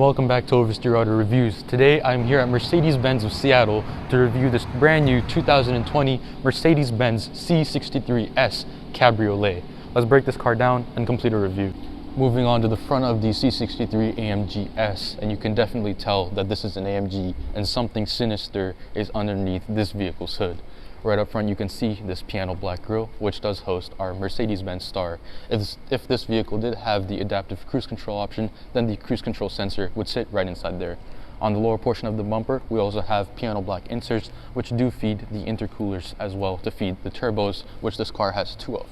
welcome back to Oversteer Auto Reviews. Today I'm here at Mercedes-Benz of Seattle to review this brand new 2020 Mercedes-Benz C63S Cabriolet. Let's break this car down and complete a review. Moving on to the front of the C63 AMG S, and you can definitely tell that this is an AMG and something sinister is underneath this vehicle's hood. Right up front you can see this piano black grille, which does host our Mercedes-Benz Star. If this vehicle did have the adaptive cruise control option, then the cruise control sensor would sit right inside there. On the lower portion of the bumper, we also have piano black inserts, which do feed the intercoolers as well to feed the turbos, which this car has two of.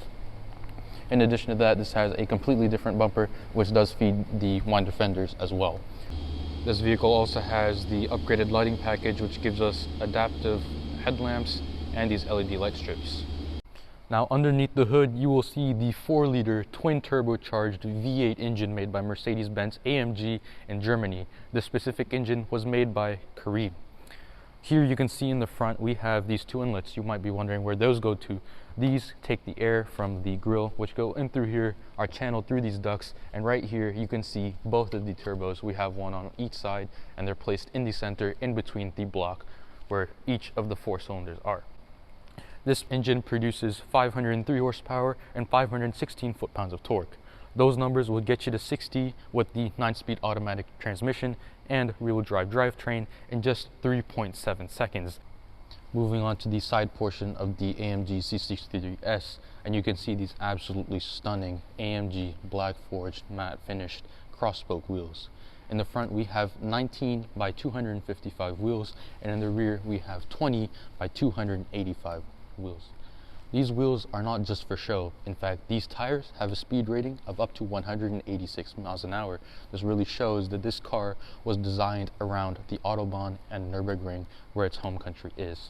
In addition to that, this has a completely different bumper, which does feed the wind fenders as well. This vehicle also has the upgraded lighting package, which gives us adaptive headlamps and these LED light strips. Now underneath the hood you will see the 4-liter twin turbocharged V8 engine made by Mercedes-Benz AMG in Germany. This specific engine was made by Carib. Here you can see in the front we have these two inlets. You might be wondering where those go to. These take the air from the grille, which go in through here, are channeled through these ducts, and right here you can see both of the turbos. We have one on each side and they're placed in the center in between the block where each of the 4 cylinders are. This engine produces 503 horsepower and 516 foot-pounds of torque. Those numbers will get you to 60 with the 9-speed automatic transmission and rear-wheel drive drivetrain in just 3.7 seconds. Moving on to the side portion of the AMG C63S, and you can see these absolutely stunning AMG black forged matte finished cross-spoke wheels. In the front we have 19 by 255 wheels, and in the rear we have 20 by 285 wheels. These wheels are not just for show. In fact, these tires have a speed rating of up to 186 miles an hour. This really shows that this car was designed around the Autobahn and Nürburgring, where its home country is.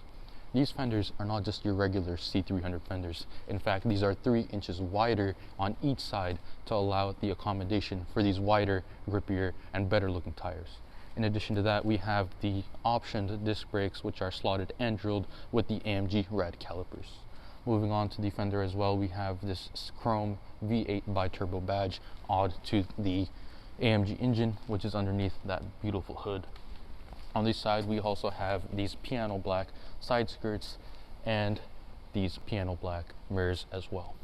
These fenders are not just your regular C300 fenders. In fact, these are 3 inches wider on each side to allow the accommodation for these wider, grippier, and better looking tires. In addition to that, we have the optioned disc brakes, which are slotted and drilled with the AMG rad calipers. Moving on to the fender as well, we have this chrome V8 bi-turbo badge odd to the AMG engine, which is underneath that beautiful hood. On this side, we also have these piano black side skirts and these piano black mirrors as well.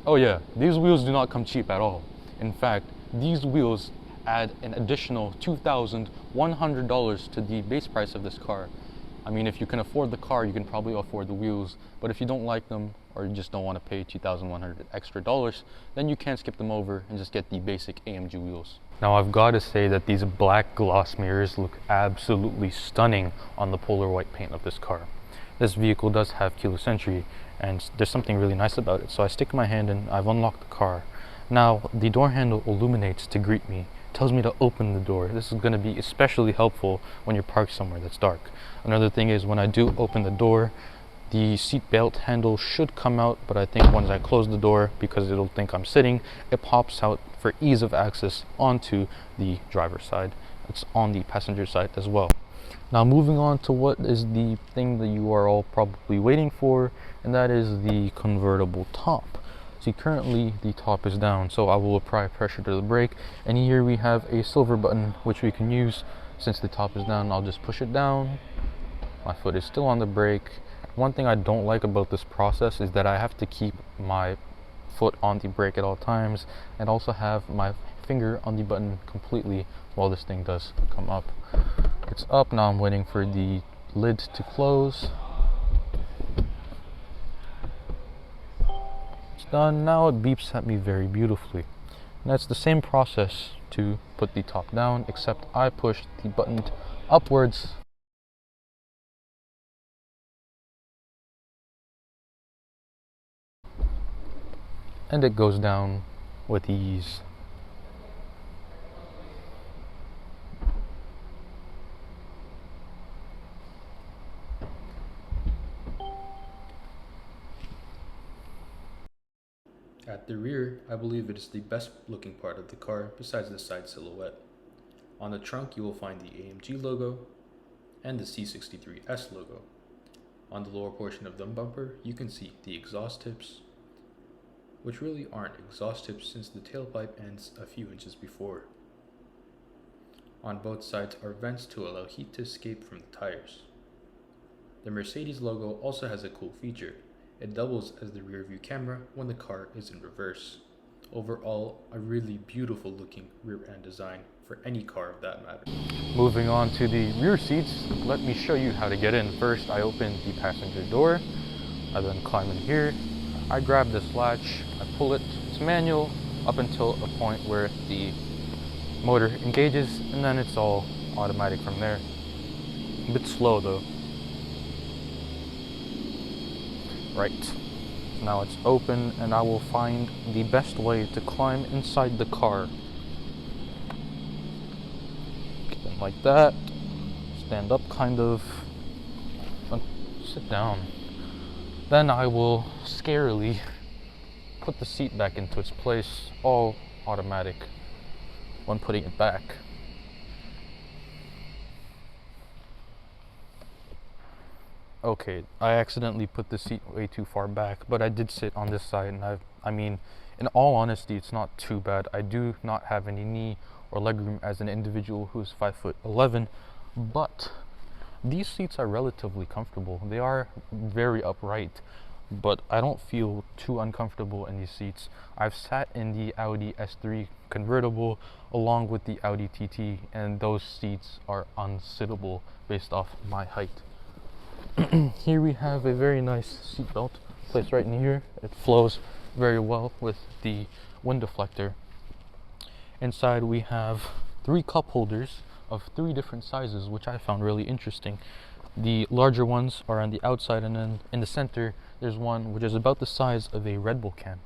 Oh yeah, these wheels do not come cheap at all. In fact, these wheels add an additional $2,100 to the base price of this car. I mean, if you can afford the car, you can probably afford the wheels, but if you don't like them or you just don't want to pay $2,100 extra dollars, then you can skip them over and just get the basic AMG wheels. Now I've got to say that these black gloss mirrors look absolutely stunning on the polar white paint of this car. This vehicle does have keyless entry, and there's something really nice about it. So I stick my hand in, I've unlocked the car. Now the door handle illuminates to greet me, tells me to open the door. This is going to be especially helpful when you're parked somewhere that's dark. Another thing is when I do open the door, the seat belt handle should come out, but I think once I close the door, because it'll think I'm sitting, it pops out for ease of access onto the driver's side. It's on the passenger side as well. Now moving on to what is the thing that you are all probably waiting for, and that is the convertible top. See, currently the top is down, so I will apply pressure to the brake, and here we have a silver button which we can use. Since the top is down, I'll just push it down. My foot is still on the brake. One thing I don't like about this process is that I have to keep my foot on the brake at all times and also have my finger on the button completely while this thing does come up. It's up now. I'm waiting for the lid to close. It's done. Now it beeps at me very beautifully. And that's the same process to put the top down, except I push the button upwards. And it goes down with ease. At the rear, I believe it is the best looking part of the car besides the side silhouette. On the trunk you will find the AMG logo and the C63S logo. On the lower portion of the bumper you can see the exhaust tips, which really aren't exhaust tips since the tailpipe ends a few inches before. On both sides are vents to allow heat to escape from the tires. The Mercedes logo also has a cool feature. It doubles as the rear view camera when the car is in reverse. Overall, a really beautiful looking rear end design for any car of that matter. Moving on to the rear seats, let me show you how to get in. First, I open the passenger door. I then climb in here. I grab this latch, I pull it, it's manual up until a point where the motor engages, and then it's all automatic from there. A bit slow though. Right, now it's open and I will find the best way to climb inside the car. Get in like that, stand up kind of, sit down. Then I will scarily put the seat back into its place, all automatic when putting it back. Okay, I accidentally put the seat way too far back, but I did sit on this side, and I mean, in all honesty, it's not too bad. I do not have any knee or leg room as an individual who is 5'11", but these seats are relatively comfortable. They are very upright, but I don't feel too uncomfortable in these seats. I've sat in the Audi S3 Convertible along with the Audi TT, and those seats are unsittable based off my height. Here we have a very nice seat belt placed right in here. It flows very well with the wind deflector. Inside we have 3 cup holders of 3 different sizes, which I found really interesting. The larger ones are on the outside, and then in the center there's one which is about the size of a Red Bull can.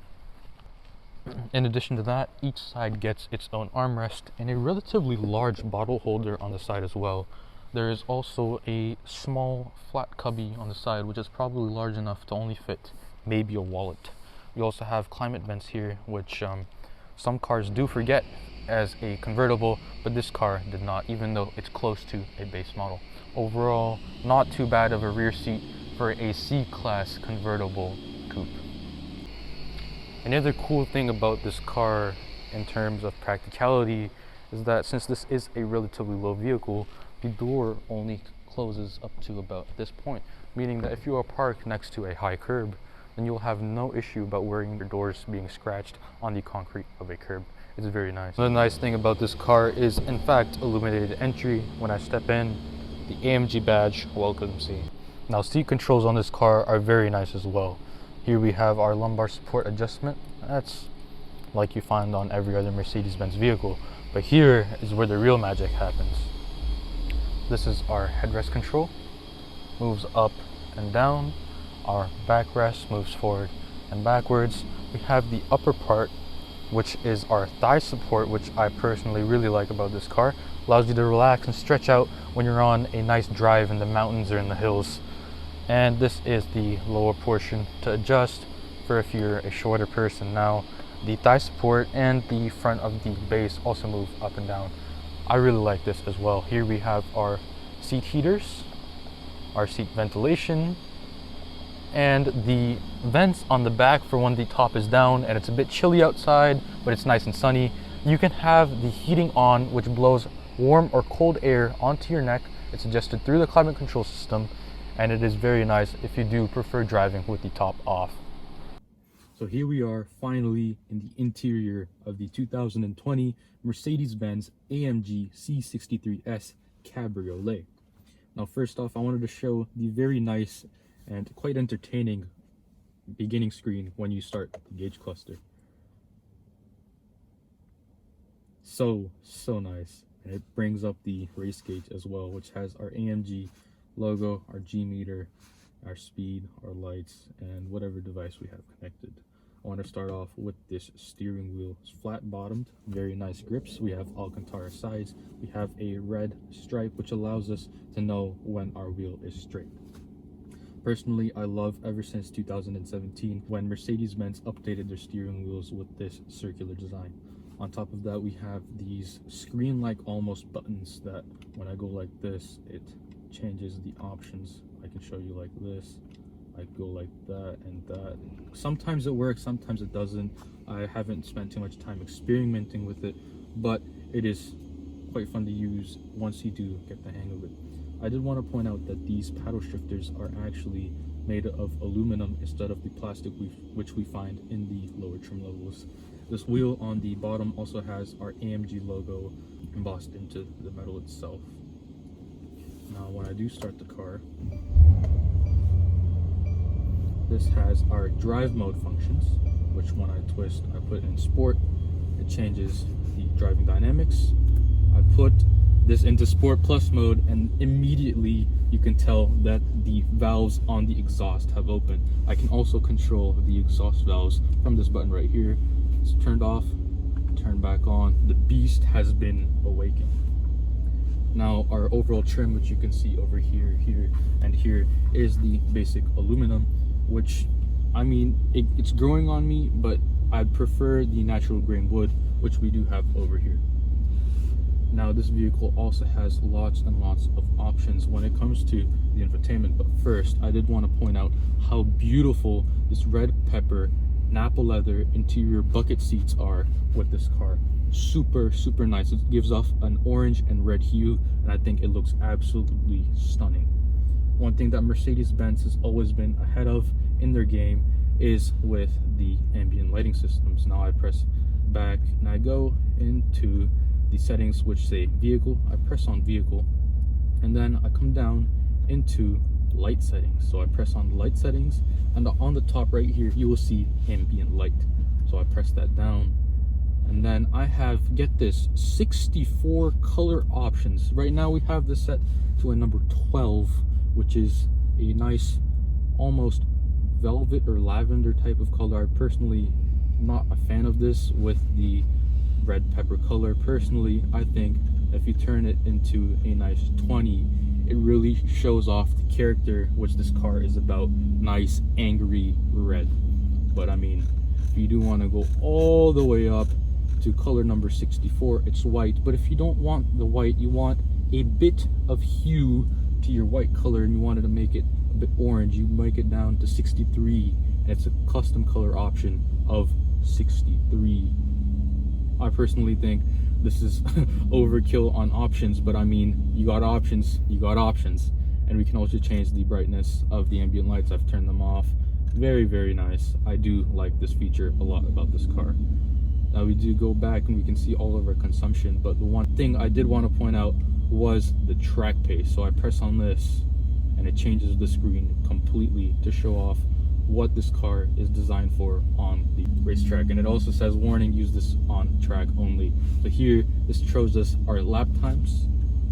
In addition to that, each side gets its own armrest and a relatively large bottle holder on the side as well. There is also a small flat cubby on the side, which is probably large enough to only fit maybe a wallet. We also have climate vents here, which some cars do forget as a convertible, but this car did not, even though it's close to a base model. Overall, not too bad of a rear seat for a C-Class convertible coupe. Another cool thing about this car in terms of practicality is that since this is a relatively low vehicle, the door only closes up to about this point, meaning that if you are parked next to a high curb, then you'll have no issue about worrying your doors being scratched on the concrete of a curb. It's very nice. The nice thing about this car is, in fact, illuminated entry. When I step in, the AMG badge welcomes me. Now, seat controls on this car are very nice as well. Here we have our lumbar support adjustment. That's like you find on every other Mercedes-Benz vehicle. But here is where the real magic happens. This is our headrest control. Moves up and down. Our backrest moves forward and backwards. We have the upper part, which is our thigh support, which I personally really like about this car. Allows you to relax and stretch out when you're on a nice drive in the mountains or in the hills. And this is the lower portion to adjust for if you're a shorter person. Now, the thigh support and the front of the base also move up and down. I really like this as well. Here we have our seat heaters, our seat ventilation, and the vents on the back for when the top is down and it's a bit chilly outside, but it's nice and sunny. You can have the heating on, which blows warm or cold air onto your neck. It's adjusted through the climate control system, and it is very nice if you do prefer driving with the top off. So here we are finally in the interior of the 2020 Mercedes-Benz AMG C63S Cabriolet. Now, first off, I wanted to show the very nice and quite entertaining beginning screen when you start the gauge cluster. So nice. And it brings up the race gauge as well, which has our AMG logo, our G meter, our speed, our lights, and whatever device we have connected. I want to start off with this steering wheel. It's flat bottomed, very nice grips. We have Alcantara sides. We have a red stripe, which allows us to know when our wheel is straight. Personally, I love ever since 2017 when Mercedes-Benz updated their steering wheels with this circular design. On top of that, we have these screen-like almost buttons that when I go like this, it changes the options. I can show you like this. I go like that and that. Sometimes it works, sometimes it doesn't. I haven't spent too much time experimenting with it, but it is quite fun to use once you do get the hang of it. I did want to point out that these paddle shifters are actually made of aluminum instead of the plastic which we find in the lower trim levels. This wheel on the bottom also has our AMG logo embossed into the metal itself. Now when I do start the car, this has our drive mode functions, which when I twist, I put in sport, it changes the driving dynamics. I put this into Sport Plus mode, and immediately you can tell that the valves on the exhaust have opened. I can also control the exhaust valves from this button right here. It's turned off, turned back on. The beast has been awakened. Now our overall trim, which you can see over here, here, and here, is the basic aluminum, which, I mean, it's growing on me, but I'd prefer the natural grain wood, which we do have over here. Now this vehicle also has lots and lots of options when it comes to the infotainment, but first I did want to point out how beautiful this red pepper Napa leather interior bucket seats are with this car. Super nice. It gives off an orange and red hue, and I think it looks absolutely stunning. One thing that Mercedes-Benz has always been ahead of in their game is with the ambient lighting systems. Now I press back and I go into the settings which say vehicle. I press on vehicle, and then I come down into light settings. So I press on light settings, and on the top right here you will see ambient light. So I press that down, and then I have, get this, 64 color options. Right now we have this set to a number 12, which is a nice almost velvet or lavender type of color. I personally not a fan of this with the red pepper color. Personally, I think if you turn it into a nice 20, it really shows off the character which this car is about. Nice angry red. But I mean, if you do want to go all the way up to color number 64, it's white. But if you don't want the white, you want a bit of hue to your white color, and you wanted to make it a bit orange, you make it down to 63, and it's a custom color option of 63. I personally think this is overkill on options, but I mean, you got options, you got options. And we can also change the brightness of the ambient lights. I've turned them off. Very nice. I do like this feature a lot about this car. Now we do go back and we can see all of our consumption, but the one thing I did want to point out was the track pace. So I press on this and it changes the screen completely to show off what this car is designed for on the racetrack. And it also says, warning, use this on track only. So here this shows us our lap times,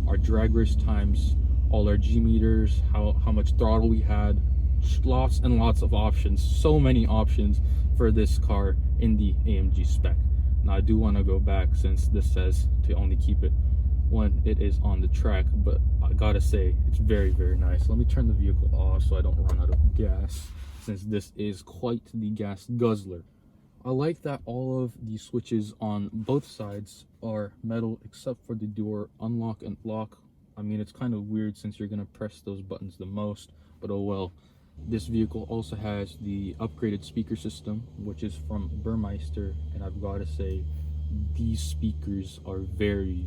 our drag race times, all our G meters, how much throttle we had, lots and lots of options. So many options for this car in the AMG spec. Now I do want to go back, since this says to only keep it when it is on the track, but I gotta say it's very nice. Let me turn the vehicle off so I don't run out of gas, since this is quite the gas guzzler. I like that all of the switches on both sides are metal except for the door unlock and lock. I mean, it's kind of weird since you're gonna press those buttons the most, but oh well. This vehicle also has the upgraded speaker system, which is from Burmeister, and I've got to say these speakers are very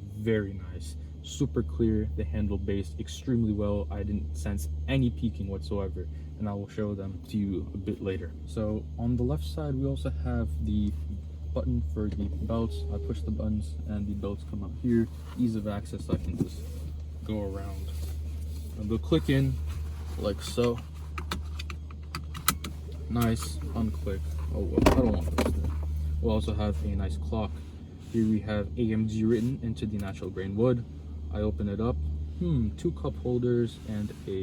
nice. Super clear. They handle bass extremely well. I didn't sense any peaking whatsoever, and I will show them to you a bit later. So on the left side we also have the button for the belts. I push the buttons and the belts come up here. Ease of access, I can just go around and they'll click in like so. Nice, unclick. Oh well, I don't want this thing. We'll also have a nice clock. Here we have AMG written into the natural grain wood. I open it up. 2 cup holders and a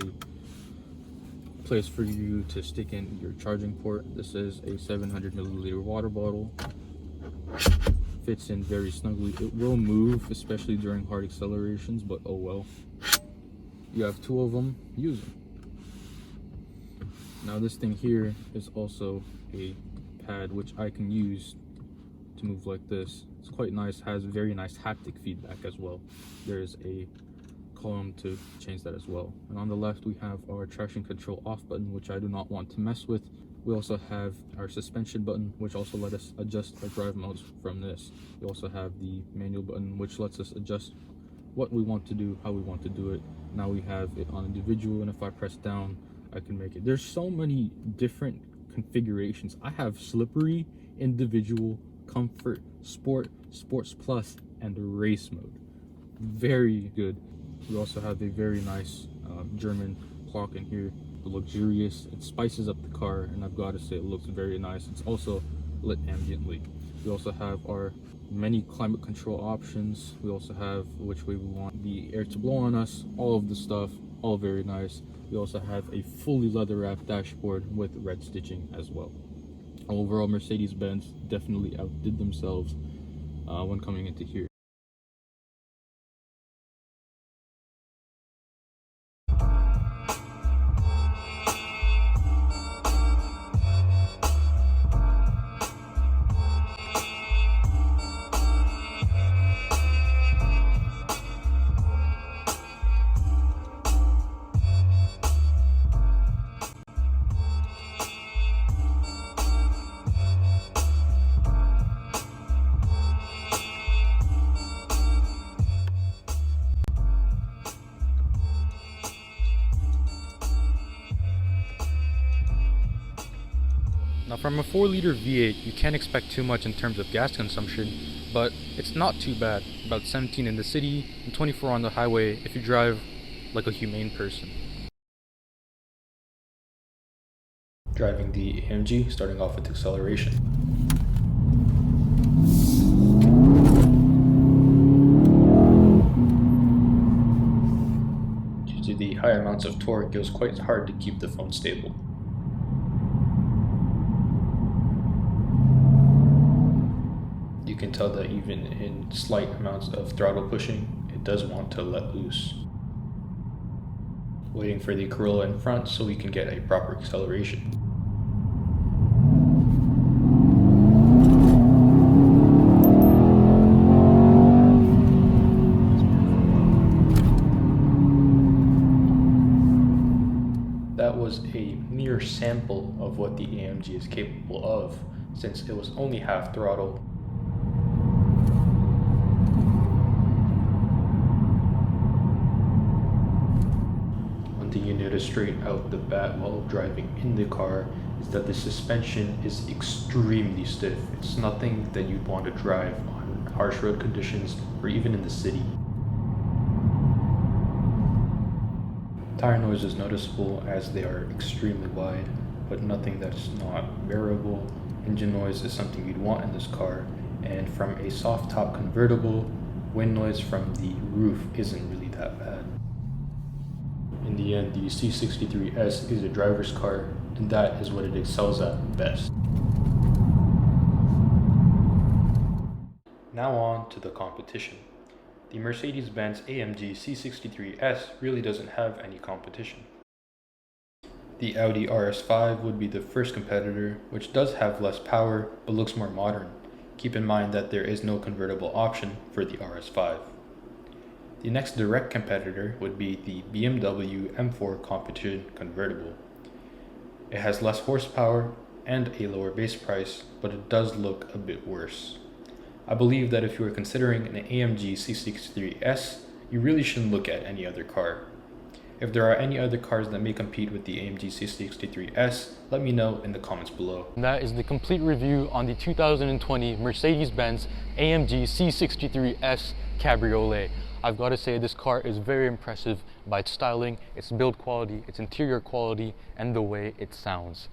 place for you to stick in your charging port. This is a 700 milliliter water bottle. Fits in very snugly. It will move, especially during hard accelerations, but oh well. You have 2 of them. Use them. Now this thing here is also a pad which I can use to move like this. It's quite nice, has very nice haptic feedback as well. There's a column to change that as well. And on the left we have our traction control off button, which I do not want to mess with. We also have our suspension button, which also let us adjust our drive modes from this. We also have the manual button, which lets us adjust what we want to do, how we want to do it. Now we have it on individual, and if I press down, I can make it. There's so many different configurations. I have slippery, individual, comfort, sport, sports plus, and race mode. Very good. We also have a very nice German clock in here, luxurious. It spices up the car, and I've got to say it looks very nice. It's also lit ambiently. We also have our many climate control options. We also have which way we want the air to blow on us, all of the stuff, all very nice. We also have a fully leather wrapped dashboard with red stitching as well. Overall, Mercedes-Benz definitely outdid themselves when coming into here. Now from a 4-liter V8, you can't expect too much in terms of gas consumption, but it's not too bad. About 17 in the city and 24 on the highway if you drive like a humane person. Driving the AMG, starting off with acceleration. Due to the high amounts of torque, it was quite hard to keep the phone stable. You can tell that even in slight amounts of throttle pushing, it does want to let loose. Waiting for the Corolla in front so we can get a proper acceleration. That was a mere sample of what the AMG is capable of, since it was only half throttle. Thing you notice straight out the bat while driving in the car is that the suspension is extremely stiff. It's nothing that you'd want to drive on harsh road conditions or even in the city. Tire noise is noticeable as they are extremely wide, but nothing that's not bearable. Engine noise is something you'd want in this car, and from a soft top convertible, wind noise from the roof isn't really that bad. In the end, the C63S is a driver's car, and that is what it excels at best. Now on to the competition. The Mercedes-Benz AMG C63S really doesn't have any competition. The Audi RS5 would be the first competitor, which does have less power but looks more modern. Keep in mind that there is no convertible option for the RS5. The next direct competitor would be the BMW M4 Competition Convertible. It has less horsepower and a lower base price, but it does look a bit worse. I believe that if you are considering an AMG C63S, you really shouldn't look at any other car. If there are any other cars that may compete with the AMG C63S, let me know in the comments below. And that is the complete review on the 2020 Mercedes-Benz AMG C63S Cabriolet. I've got to say this car is very impressive by its styling, its build quality, its interior quality, and the way it sounds.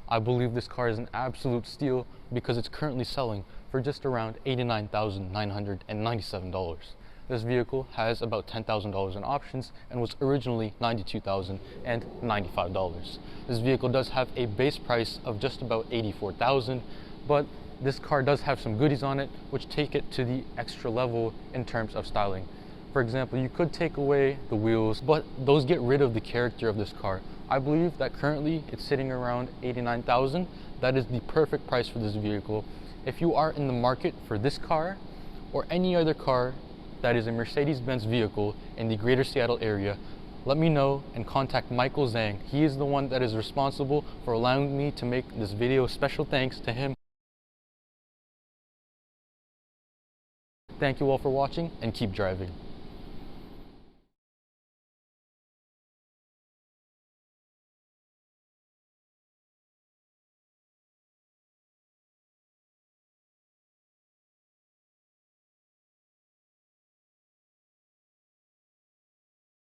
I believe this car is an absolute steal because it's currently selling for just around $89,997. This vehicle has about $10,000 in options and was originally $92,095. This vehicle does have a base price of just about $84,000, but this car does have some goodies on it which take it to the extra level in terms of styling. For example, you could take away the wheels, but those get rid of the character of this car. I believe that currently it's sitting around $89,000. That is the perfect price for this vehicle. If you are in the market for this car or any other car that is a Mercedes-Benz vehicle in the greater Seattle area, let me know and contact Michael Zheng. He is the one that is responsible for allowing me to make this video. Special thanks to him. Thank you all for watching and keep driving.